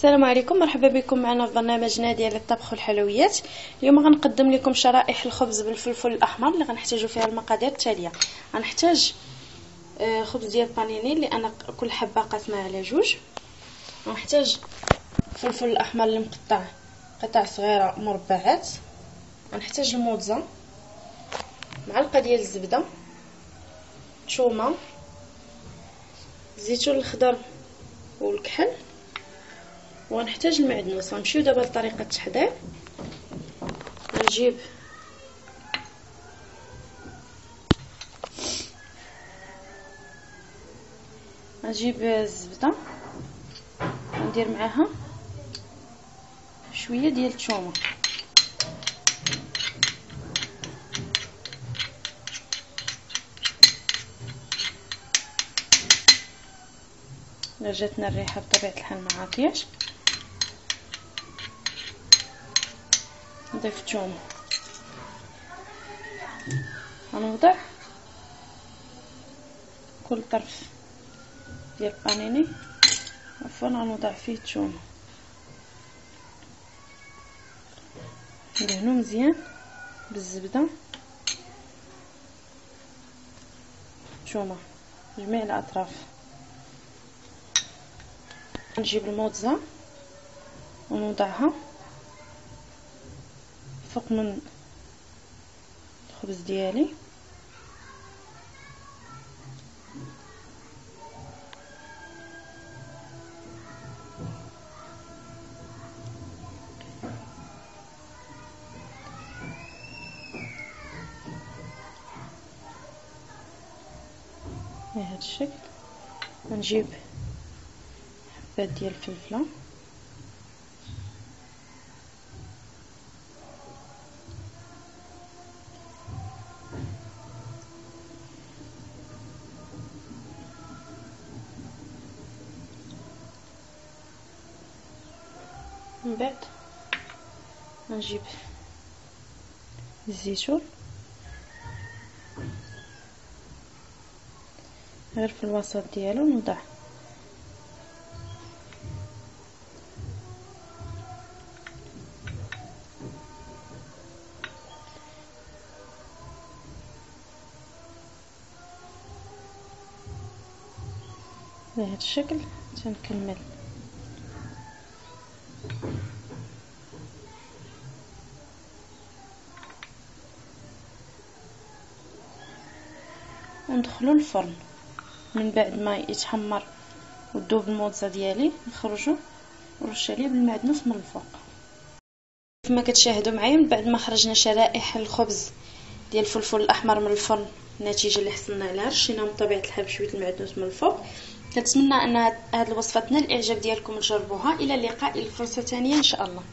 السلام عليكم، مرحبا بكم معنا في برنامجنا ديال الطبخ والحلويات. اليوم غنقدم لكم شرائح الخبز بالفلفل الاحمر اللي غنحتاجوا فيها المقادير التاليه. غنحتاج خبز ديال بانيني اللي انا كل حبه قاسمه على جوج. غنحتاج الفلفل الاحمر اللي مقطع قطع صغيره مربعات. غنحتاج الموتزا، معلقه ديال الزبده، ثومه، الزيتون الخضر والكحل، ونحتاج المعدنوس. غنمشيو دابا لطريقه التحضير. غنجيب الزبده، ندير معاها شويه ديال الثومه، جاتنا الريحه بطبيعه الحال ما عاطياش. نضيف الثومه، غنوضع كل طرف ديال البانيني غنوضع فيه الثومه، ندهنو مزيان بالزبده الثومه جميع الاطراف. نجيب الموتزا ونوضعها فوق من الخبز ديالي، بهذا الشكل. ونجيب حبات ديال الفلفله، من بعد نجيب الزيتون غير في الوسط ديالو، نوضع بهذا الشكل. تنكمل وندخلو الفرن. من بعد ما يتحمر وتذوب الموتزا ديالي نخرجو ونرش عليه بالمعدنوس من الفوق. كما كتشاهدوا معايا، من بعد ما خرجنا شرائح الخبز ديال الفلفل الاحمر من الفرن، النتيجه اللي حصلنا عليها رشينا من طبيعه الحال بشويه المعدنوس من الفوق. كنتمنى ان هذه الوصفه تنال الاعجاب ديالكم وتجربوها. الى اللقاء، الى فرصه ثانيه ان شاء الله.